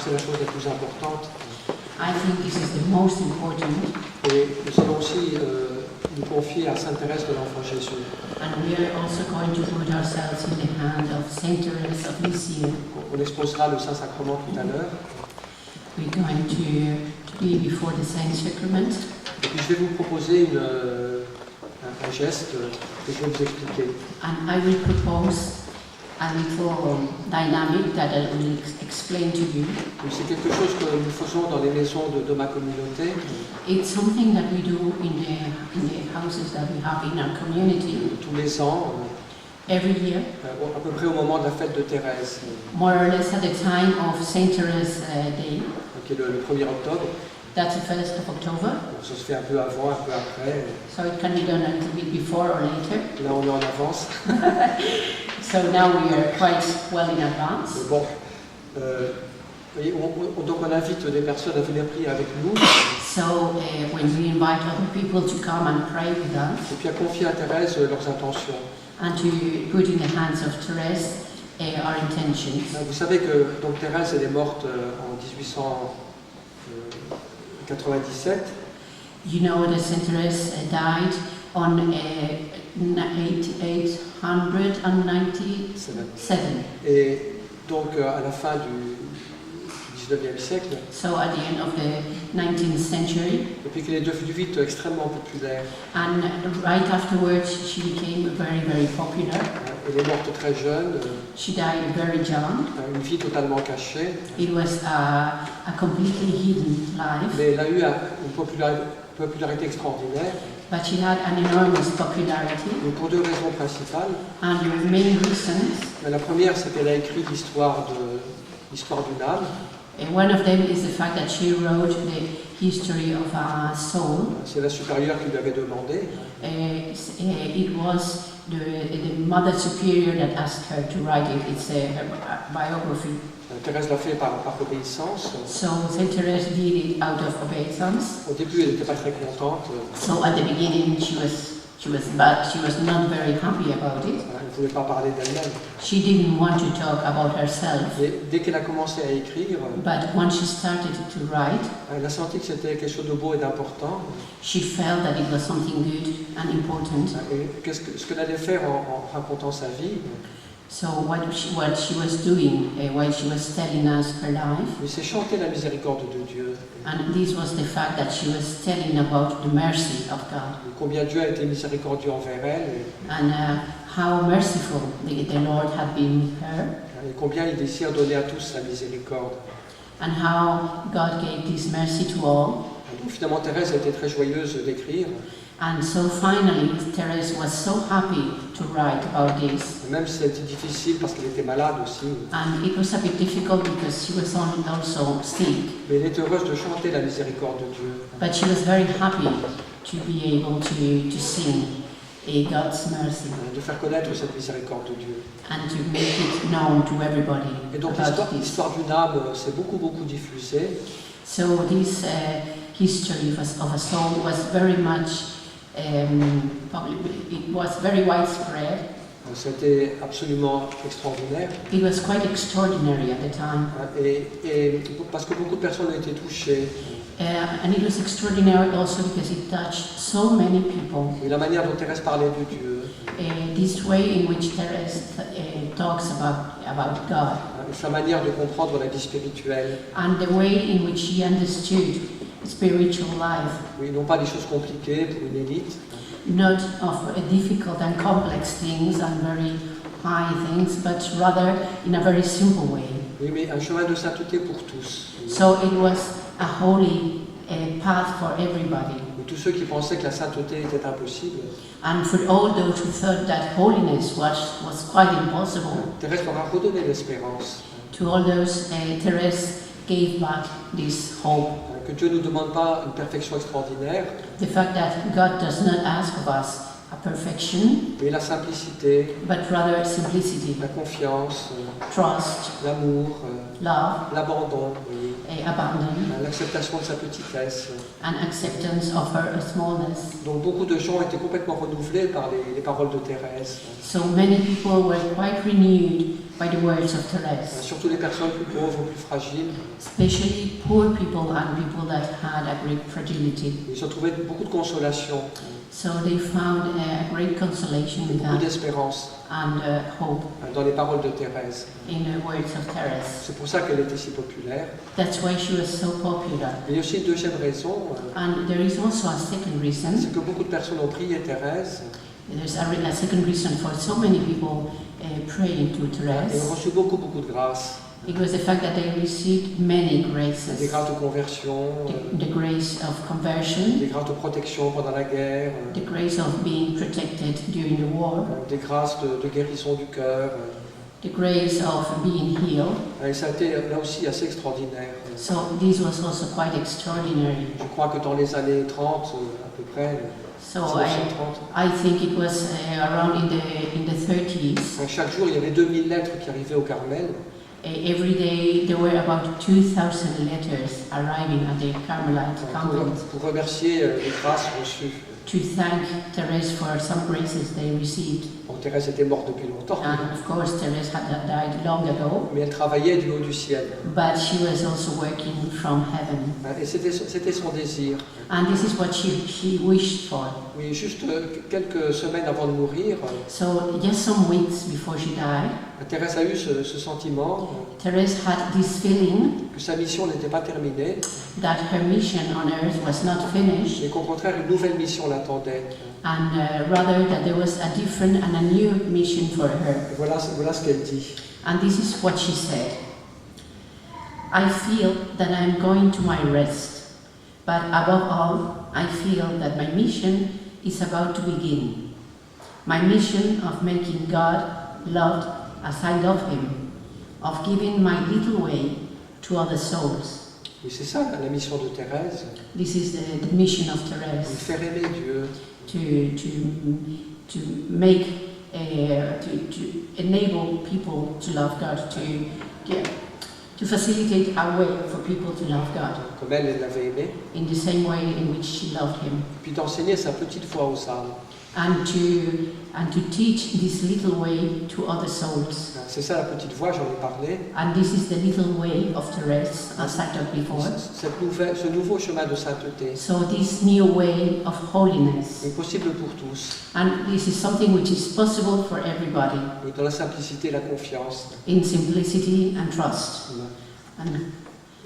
c'est la chose la plus importante. I think this is the most important. Et nous allons aussi nous confier à Sainte Thérèse de l'Enfant Jésus. And we are also going to put ourselves in the hand of Saint Therese of Lisieux. On exposera le Saint-Sacrement tout à l'heure. We're going to be before the Saint Sacrament. Et puis je vais vous proposer un geste que je vais vous expliquer. And I will propose a little dynamic that I will explain to you. C'est quelque chose que nous faisons dans les maisons de ma communauté. It's something that we do in the houses that we have in our community. Tous les ans, every year. À peu près au moment de la fête de Thérèse. More or less at the time of Saint Therese Day. Qui est le 1er octobre. That's the 1st of October. Ça se fait un peu avant, un peu après. So it can be done a little bit before or later. Là, on est en avance. So now we are quite well in advance. Mais bon, donc on invite des personnes à venir prier avec nous. So when we invite other people to come and pray with us. Et puis à confier à Thérèse leurs intentions. And to put in the hands of Therese our intentions. Vous savez que donc Thérèse elle est morte en 1897. You know that Saint Therese died on 1897. Et donc à la fin du 19e siècle. So at the end of the 19th century. Et puis qu'elle est devenue vite extrêmement populaire. And right afterwards she became very, very popular. Elle est morte très jeune. She died very young. Une vie totalement cachée. It was a completely hidden life. Mais elle a eu une popularité extraordinaire. But she had an enormous popularity. Et pour deux raisons principales. And the main reasons. La première, c'est qu'elle a écrit l'histoire d'une âme. And one of them is the fact that she wrote the history of a soul. C'est la supérieure qui lui avait demandé. It was the Mother Superior that asked her to write it. It's a biography. Thérèse l'a fait par obéissance. So Saint Therese did it out of obeisance. Au début, elle n'était pas très contente. So at the beginning, she was not very happy about it. Elle ne voulait pas parler d'elle-même. She didn't want to talk about herself. Et dès qu'elle a commencé à écrire, but when she started to write, elle a senti que c'était quelque chose de beau et d'important. She felt that it was something good and important. Et ce qu'elle allait faire en racontant sa vie. So what she was doing while she was telling us her life. C'est chanter la miséricorde de Dieu. And this was the fact that she was telling about the mercy of God. Et combien Dieu a été miséricordieux envers elle. And how merciful the Lord had been with her. Et combien il désire donner à tous sa miséricorde. And how God gave this mercy to all. Et donc finalement Thérèse a été très joyeuse d'écrire. And so finally, Therese was so happy to write about this. Même si c'était difficile parce qu'elle était malade aussi. And it was a bit difficult because she was also sick. Mais elle est heureuse de chanter la miséricorde de Dieu. But she was very happy to be able to sing God's mercy. De faire connaître cette miséricorde de Dieu. And to make it known to everybody. Et donc l'histoire d'une âme s'est beaucoup diffusée. So this history of a soul was very much. It was very widespread. C'était absolument extraordinaire. It was quite extraordinary at the time. Et parce que beaucoup de personnes ont été touchées. And it was extraordinary also because it touched so many people. Et la manière dont Thérèse parlait de Dieu. This way in which Therese talks about God. Et sa manière de comprendre la vie spirituelle. And the way in which she understood spiritual life. Oui, non pas des choses compliquées pour une élite. Not of difficult and complex things and very high things, but rather in a very simple way. Oui, mais un chemin de sainteté pour tous. So it was a holy path for everybody. Et tous ceux qui pensaient que la sainteté était impossible. And for all those who thought that holiness was quite impossible. Thérèse leur a redonné l'espérance. To all those, Therese gave back this hope. Que Dieu ne nous demande pas une perfection extraordinaire. The fact that God does not ask of us a perfection, mais la simplicité, but rather simplicity, la confiance, trust, l'amour, love, l'abandon, oui, abandon, l'acceptation de sa petitesse. and acceptance of her smallness. Donc beaucoup de gens étaient complètement renouvelés par les paroles de Thérèse. So many people were quite renewed by the words of Therese, Surtout les personnes plus pauvres, plus fragiles. especially poor people and people that had a great fragility. Ils ont trouvé beaucoup de consolation, So they found a great consolation in beaucoup that d'espérance and hope dans les paroles de Thérèse. in the words of Therese. C'est pour ça qu'elle était si populaire. That's why she was so popular. Mais il y a aussi une deuxième raison, And there is also a second reason. c'est que beaucoup de personnes ont prié Thérèse There's a second reason for so many people praying to et ont Therese. reçu beaucoup de grâces. It was the fact that they received many Des graces. grâces de conversion, The grace of conversion, des grâces de protection pendant la guerre, the grace of being protected during the war, des grâces de guérison du cœur. the grace of being healed. Et ça a été là aussi assez extraordinaire. So this was also quite extraordinary. Je crois que dans les années 30, à peu près, So 1930, I think it was around in the 30s. chaque jour il y avait 2000 lettres qui arrivaient au Carmel. Every day there were about 2,000 letters arriving at the Carmelite convent pour remercier les grâces reçues. to thank Therese for some graces they received. Bon, Thérèse était morte depuis longtemps, And of course Therese had died long ago, mais elle travaillait du haut du ciel. but she was also working from heaven. Et c'était son désir. And this is what she wished for. Oui, juste quelques semaines avant de mourir, So just some weeks before she died, Thérèse a eu ce sentiment Therese had this feeling que sa mission n'était pas terminée, that her mission on earth was not finished, mais qu'au contraire une nouvelle mission l'attendait. and rather that there was a different and a new mission for her. Et voilà ce qu'elle dit. And this is what she said. I feel that I am going to my rest, but above all, I feel that my mission is about to begin. My mission of making God loved as I love Him, of giving my little way to other souls. Et c'est ça la mission de Thérèse, This is the mission of de Therese, faire aimer Dieu, to make, to enable people to love God, to facilitate a way for people to love God comme elle l'avait aimé, in the same way in which she loved Him, puis d'enseigner sa petite foi aux âmes. and to teach this little way to other souls. C'est ça la petite voix, j'en ai parlé. And this is the little way of Therese, as I talked before. Ce nouveau chemin de sainteté So this new way of holiness, est possible pour tous, and this is something which is possible for everybody, dans la simplicité et la confiance. in simplicity and trust. And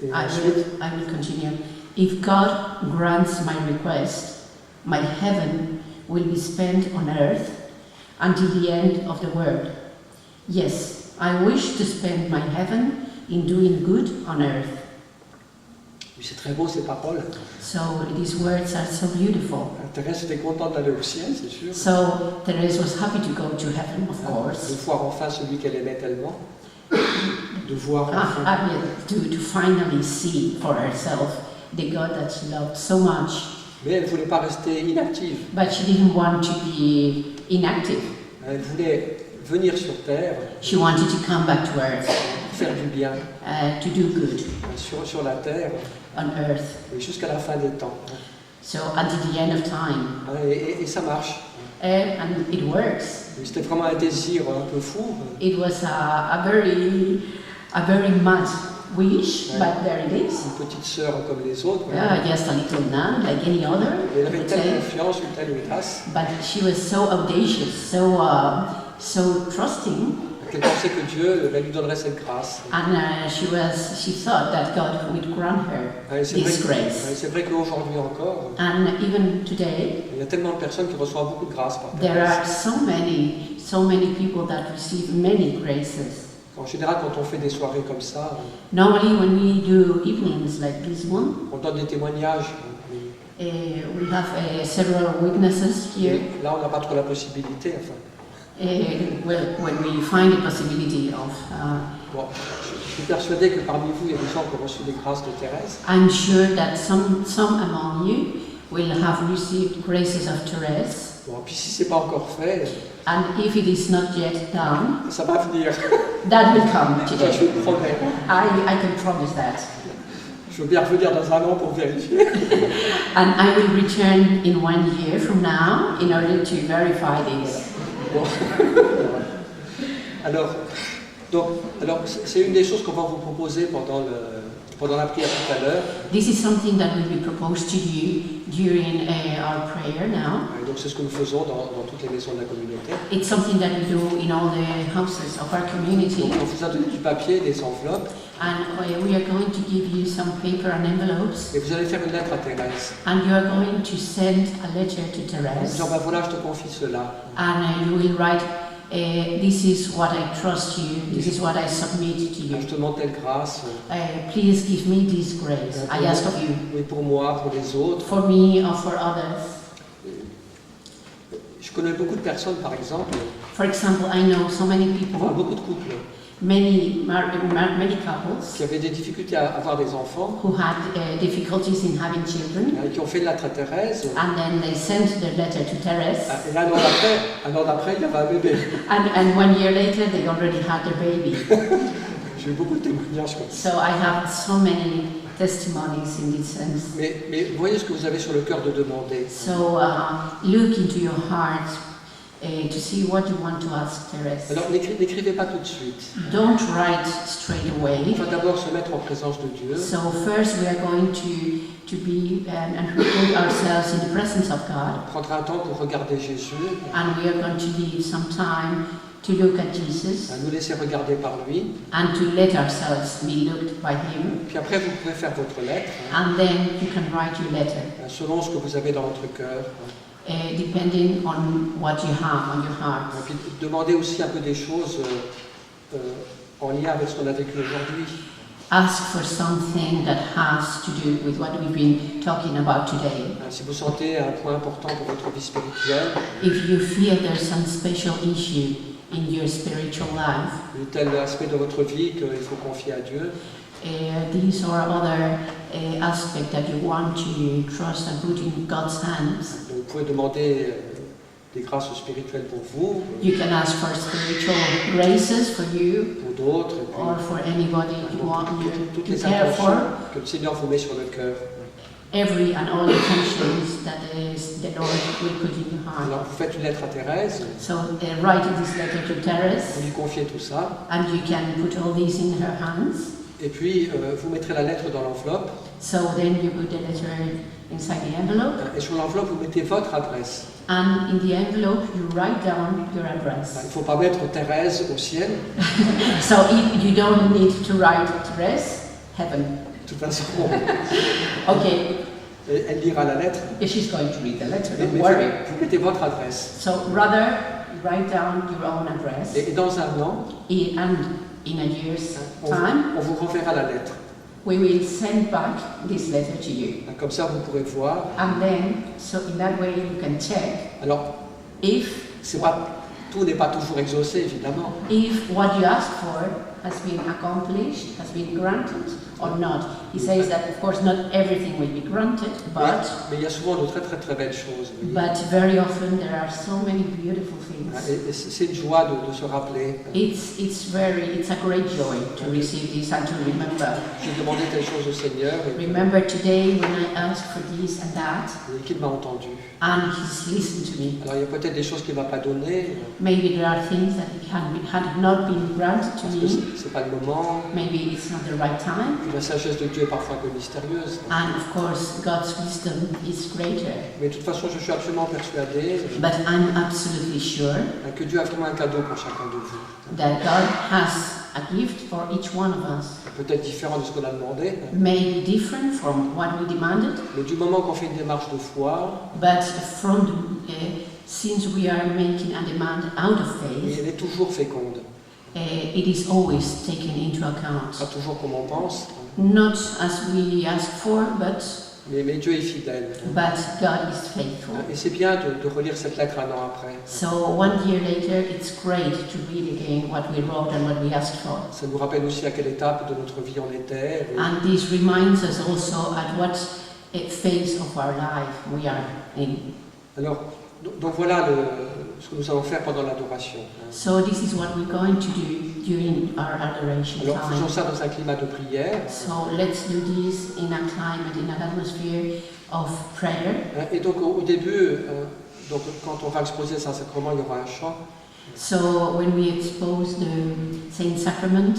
Et I ensuite, will continue. If God grants my request, my heaven will be spent on earth until the end of the world. Yes, I wish to spend my heaven in doing good on earth. c'est très beau ces paroles. So these words are so beautiful. Thérèse était contente d'aller au ciel, c'est sûr. So Therese was happy to go to heaven, of De course. voir enfin celui qu'elle aimait tellement. De voir enfin. To finally see for herself the God that she loved so much. Mais elle ne voulait pas rester inactive. But she didn't want to be inactive. Elle voulait venir sur terre, She wanted to come back to earth, faire du bien to do good sur la terre on earth. et jusqu'à la fin des temps. So until the end of time. Et ça marche. And it works. C'était vraiment un désir un peu fou. It was a very mad wish, but there it is. Une petite sœur comme les autres. Just a little nun, like any other. Elle avait telle confiance, une telle audace, But she was so audacious, so trusting, qu'elle pensait que Dieu lui donnerait cette grâce. and she thought that God would grant her this grace. C'est vrai qu'aujourd'hui encore, And even today, il y a tellement de personnes qui reçoivent beaucoup de grâce par there Thérèse. are so many people that receive many graces. En général, quand on fait des soirées comme ça, Normally, when we do evenings like this one, on donne des témoignages. we have several witnesses here. Et là, on n'a pas trop la possibilité. Enfin, When we find the possibility of, bon, je suis persuadé que parmi vous, il y a des gens qui ont reçu des grâces de Thérèse. I'm sure that some among you will have received graces of Therese. Bon, puis si c'est pas encore fait, And if it is not yet done, ça va venir. that will come Je today. vous promets. I can promise that. Je veux bien revenir dans un an pour vérifier. And I will return in 1 year from now in order to verify this. Bon. Alors, c'est une des choses qu'on va vous proposer pendant la prière tout à l'heure. This is something that will be proposed to you during our prayer now. Et donc c'est ce que nous faisons dans toutes les maisons de la communauté. It's something that we do in all the houses of our community. Donc on vous a donné du papier, des enveloppes, And we are going to give you some paper and envelopes. et vous allez faire une lettre à Thérèse. And you are going to send a letter to En Therese. disant, ben voilà, je te confie cela. And you will write, this is what I trust you, this is what I submit to you. Je te demande telle grâce. Please give me this grace, I ask of you. Oui, pour moi, pour les autres. For me or for others. Je connais beaucoup de personnes, par exemple, For example, I know so many people, enfin beaucoup de couples, many couples qui avaient des difficultés à avoir des enfants, who had difficulties in having children, qui ont fait une lettre à Thérèse. and then they sent the letter to Therese, Et là, un an d'après, il y avait un bébé. and 1 year later they already had their baby. J'ai eu beaucoup de témoignages comme ça. So I have so many testimonies in this sense. Mais voyez ce que vous avez sur le cœur de demander. So look into your heart to see what you want to ask Therese. Alors n'écrivez pas tout de suite. Don't write straight away. Il faut d'abord se mettre en présence de Dieu. So first we are going to be and put ourselves in the presence of God. Prendre un temps pour regarder Jésus, And we are going to leave some time to look at Jesus à nous laisser regarder par lui. and to let ourselves be looked by Him. Puis après, vous pouvez faire votre lettre, And then you can write your letter, selon ce que vous avez dans votre cœur. depending on what you have on your heart. Et puis demandez aussi un peu des choses en lien avec ce qu'on a vécu aujourd'hui. Ask for something that has to do with what we've been talking about today. Si vous sentez un point important pour votre vie spirituelle, If you feel there's some special issue in your spiritual life, ou tel aspect de votre vie qu'il faut confier à Dieu, these or other aspects that you want to trust and put in God's hands, vous pouvez demander des grâces spirituelles pour vous, you can ask for spiritual graces for you pour d'autres, et puis or for anybody you want toutes to les care intentions for. que le Seigneur vous met sur le cœur. Every and all intentions that the Lord will put in your heart. Alors vous faites une lettre à Thérèse, So write this letter to vous Therese, lui confiez tout ça, and you can put all these in her hands. et puis vous mettrez la lettre dans l'enveloppe, So then you put the letter inside the envelope, et sur l'enveloppe vous mettez votre adresse. and in the envelope you write down your Il address. ne faut pas mettre Thérèse au ciel, So if you don't need to write Therese, heaven. de toute façon, Okay, elle lira la lettre, if she's going to read the letter, mais don't worry. vous mettez votre adresse. So rather write down your own address, Et dans un an, and in a year's time on vous renverra la lettre. we will send back this letter to you. Comme ça, vous pourrez voir. And then, so in that way you can check Alors, if tout n'est pas toujours exaucé, évidemment. what you asked for has been accomplished, has been granted or not. He says that of course not everything will be granted, Mais il y a souvent de très très très belles choses. Vous voyez. but very often there are so many beautiful things. Et c'est une joie de se rappeler. It's a great joy to receive this and to remember. J'ai demandé telle chose au Seigneur Remember today when I asked for this and that, et qu'il m'a entendu. and He's listened to me. Alors il y a peut-être des choses qu'il ne m'a pas données, Maybe there are things that had not been granted to parce que me. c'est pas le moment. Maybe it's not the right time. La sagesse de Dieu est parfois un peu mystérieuse. And of course, God's wisdom is greater. Mais de toute façon, je suis absolument persuadé But I'm absolutely sure que Dieu a vraiment un cadeau pour chacun de vous. that God has a gift for each one of us. Peut-être différent de ce qu'on a demandé, May be different from what we demanded, mais du moment qu'on fait une démarche de foi, but since we are making a demand out of faith, elle est toujours féconde. it is always taken into account. Pas toujours comme on pense, Not as we ask for, mais Dieu est fidèle. but God is faithful. Et c'est bien de relire cette lettre un an après. So 1 year later, it's great to read again what we wrote and what we asked for. Ça nous rappelle aussi à quelle étape de notre vie on était. And this reminds us also at what phase of our life we are in. Alors, Donc voilà ce que nous allons faire pendant l'adoration. So this is what we're going to do during our adoration Alors faisons time. ça dans un climat de prière. So let's do this in a climate, in an atmosphere of prayer. Et donc au début, donc, quand on va exposer Saint-Sacrement, il y aura un chant. So when we expose the Saint Sacrament,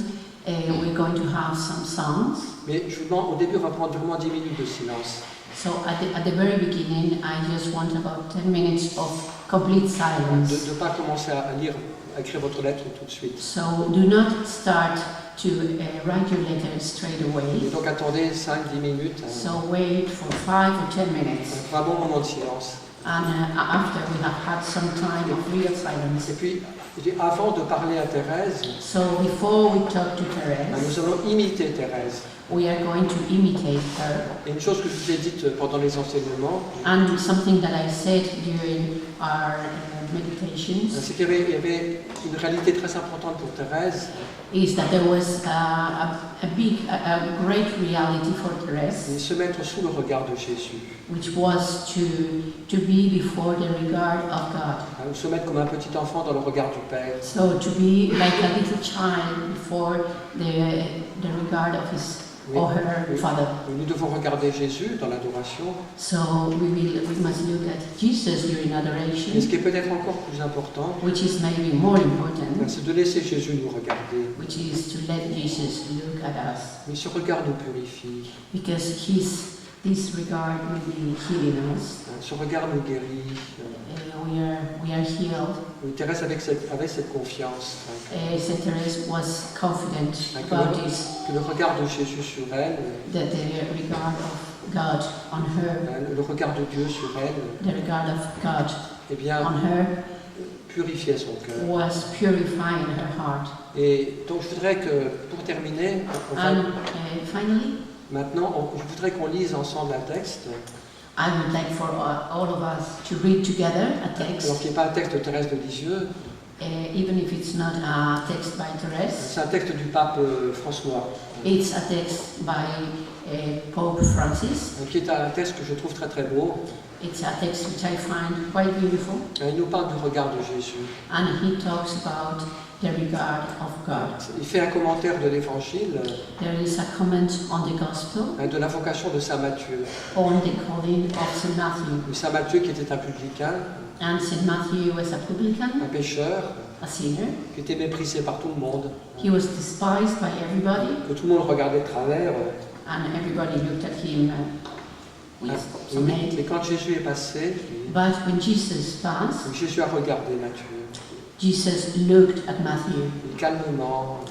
we're going to have some songs. Mais je vous demande, au début, on va prendre vraiment 10 minutes de silence. So at the very beginning, I just want about 10 minutes of complete silence. De ne pas commencer à lire, à écrire votre lettre tout de suite. So do not start to write your letter straight Et away. donc attendez 5-10 minutes. So wait for 5 or 10 minutes. Un bon moment de silence. And after we have had some time of real silence. Et puis, avant de parler à Thérèse, So before we talk to Therese, nous allons imiter Thérèse. we are going to imitate her. Et une chose que je vous ai dite pendant les enseignements, And something that I said during our meditations c'est qu'il y avait une réalité très importante pour Thérèse, is that there was a great reality for c'est Therese, se mettre sous le regard de Jésus. which was to be before the regard of God. Se mettre comme un petit enfant dans le regard du Père. So to be like a little child before the regard of his or her father. Nous devons regarder Jésus dans l'adoration. So we must look at Jesus during Et adoration, ce qui est peut-être encore plus important, which is maybe more important, c'est de laisser Jésus nous regarder. which is to let Jesus look at us, Mais ce regard nous purifie. because this regard will be healing us. Ce regard nous guérit. We are healed. Thérèse avec cette confiance. Saint Therese was confident about this, Que le regard de Jésus sur elle, that the regard of God on her, le regard de Dieu sur elle, the regard of God eh bien, on her purifiait son cœur. was purifying her heart. Et donc je voudrais que, pour terminer, And finally, maintenant, je voudrais qu'on lise ensemble un texte. I would like for all of us to read together a text, Alors qu'il n'est pas un texte de Thérèse de Lisieux, even if it's not a text by Therese. c'est un texte du pape François, It's a text by Pope Francis. qui est un texte que je trouve très très beau. It's a text which I find quite beautiful, Il nous parle du regard de Jésus. and he talks about the regard of God. Il fait un commentaire de l'Évangile, There is a comment on the Gospel de la vocation de Saint Matthieu. on the calling of St. Matthew. Saint Matthieu qui était un publicain, And St. Matthew was a publican, un pécheur, a sinner. qui était méprisé par tout le monde, He was despised by everybody, que tout le monde regardait de travers. and everybody looked at him with some hate. Mais quand Jésus est passé, But when Jesus passed, Jésus a regardé Matthieu. Jesus looked at Matthew Calmement,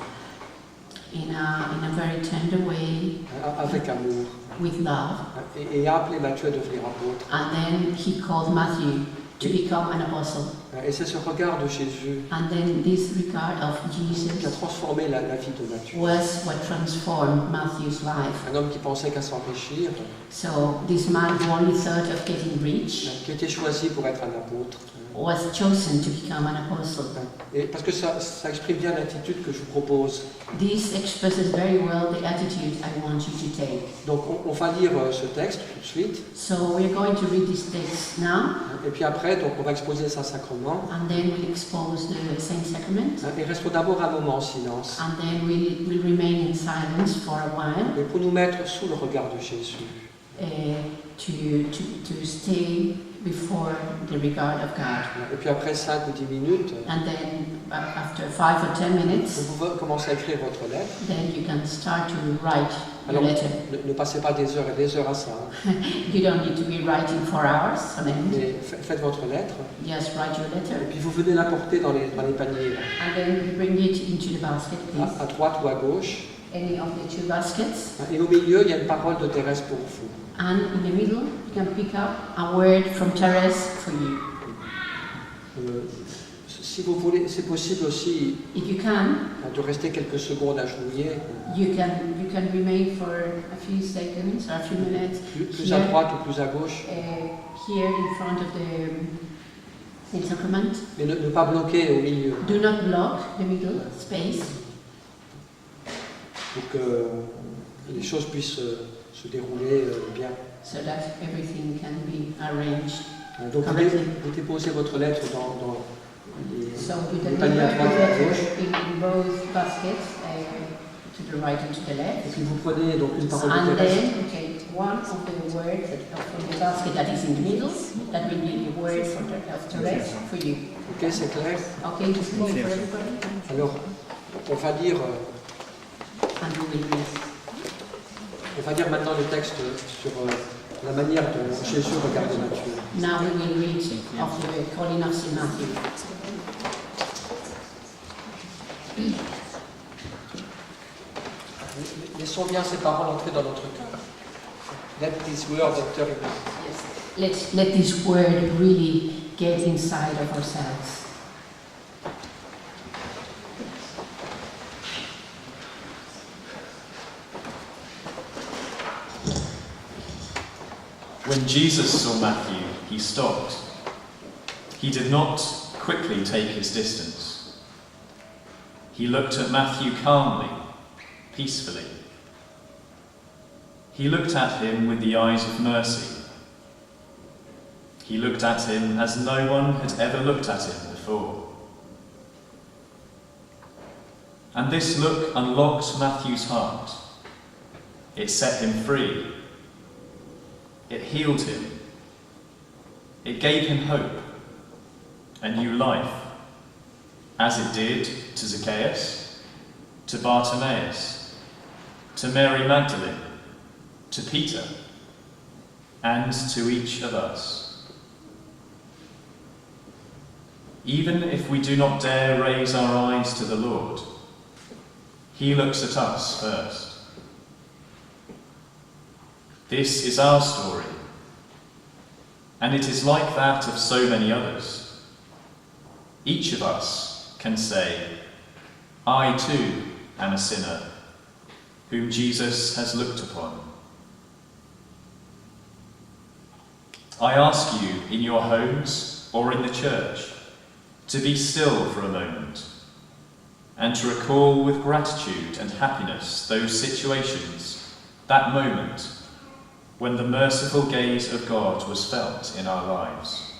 in a very tender way, avec amour, with love, et a appelé Matthieu à devenir apôtre. and then he called Matthew to become an apostle. Et c'est ce regard de Jésus And then this regard of qui a Jesus transformé la vie de Matthieu. was what transformed Matthew's life. Un homme qui pensait qu'à s'enrichir, So this man who only thought of getting rich qui était choisi pour être un apôtre. was chosen to become an apostle. Et parce que ça exprime bien l'attitude que je vous propose. This expresses very well the attitude I want you to take. Donc on va lire ce texte tout de suite. So we're going to read this text now, Et puis après, donc, on va exposer Saint-Sacrement. and then we'll expose the Saint Sacrament, Et restons d'abord un moment en silence. and then we'll remain in silence for a while Et pour nous mettre sous le regard de Jésus. to stay before the regard of God. Et puis après 5 ou 10 minutes, And then after 5 or 10 minutes, vous pouvez commencer à écrire votre lettre. then you can start to write your Alors, letter. ne passez pas des heures et des heures à ça. You don't need to be writing for hours on end. Mais faites votre lettre. Just write your Et letter, puis vous venez la porter dans les paniers, là. and then you bring it into the basket, please. À droite ou à gauche. Any of the two baskets. Et au milieu, il y a une parole de Thérèse pour vous. And in the middle, you can pick up a word from Therese for you. Si vous voulez, c'est possible aussi If you can, de rester quelques secondes agenouillés, you can remain for a few seconds or a few minutes plus à droite ou plus à gauche, here in front of the Saint Sacrament. mais ne pas bloquer au milieu, Do not block the middle space, pour que les choses puissent se dérouler bien. so that everything can be arranged Donc correctly. vous déposez votre lettre dans les So you paniers deliver à the droite et à letter gauche. in both baskets, to the right and to the Et left. puis vous prenez donc une parole de And Thérèse. then you take one of the words from the basket that is in the middle, that will be the word of Therese for you. Ok, c'est clair. Okay, just clear for everybody. Alors, on va lire, And you will read. maintenant le texte sur la manière dont Jésus regardait Matthieu. Now we will read of the calling of St. Matthew. Laissons bien ces paroles entrer dans notre cœur. Let these words enter in us. Let this word really get inside of ourselves. When Jesus saw Matthew, he stopped. He did not quickly take his distance. He looked at Matthew calmly, peacefully. He looked at him with the eyes of mercy. He looked at him as no one had ever looked at him before. And this look unlocked Matthew's heart. It set him free. It healed him. It gave him hope, a new life, as it did to Zacchaeus, to Bartimaeus, to Mary Magdalene, to Peter, and to each of us. Even if we do not dare raise our eyes to the Lord, he looks at us first. This is our story, and it is like that of so many others. Each of us can say, I too am a sinner, whom Jesus has looked upon. I ask you, in your homes or in the church, to be still for a moment, and to recall with gratitude and happiness those situations, that moment, when the merciful gaze of God was felt in our lives.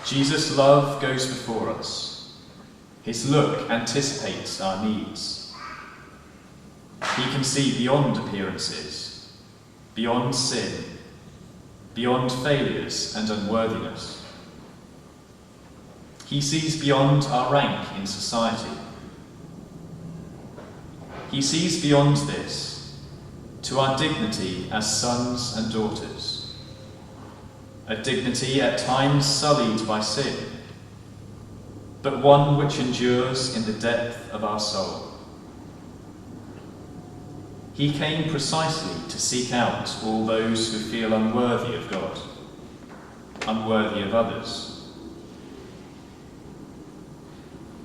Jesus' love goes before us. His look anticipates our needs. He can see beyond appearances, beyond sin, beyond failures and unworthiness. He sees beyond our rank in society. He sees beyond this to our dignity as sons and daughters, a dignity at times sullied by sin, but one which endures in the depth of our soul. He came precisely to seek out all those who feel unworthy of God, unworthy of others.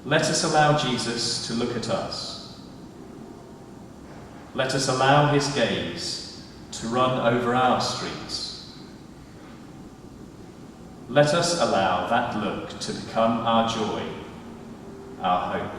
Let us allow Jesus to look at us. Let us allow his gaze to run over our streets. Let us allow that look to become our joy, our hope.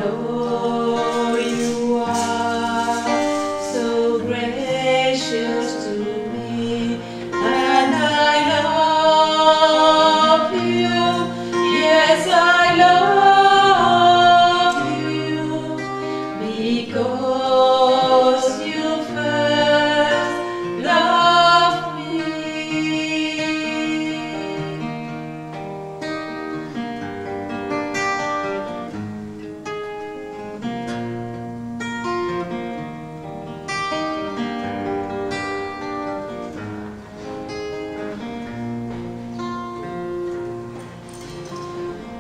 Lord, you are so gracious to me, and I love you. Yes, I love you because you first loved me.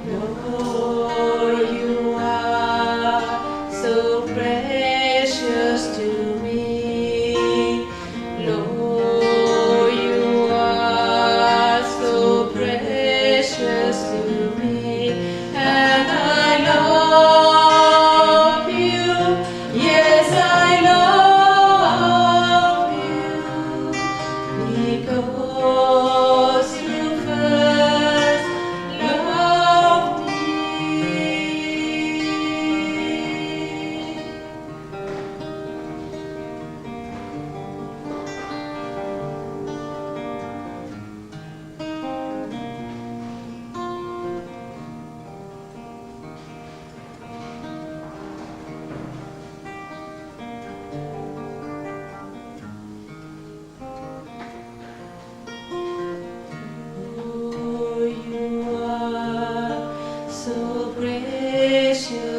Lord, you are so precious to me. Lord, you are so precious to me, and I love you. Yes, I love you because you first loved me. Oh, you are so gracious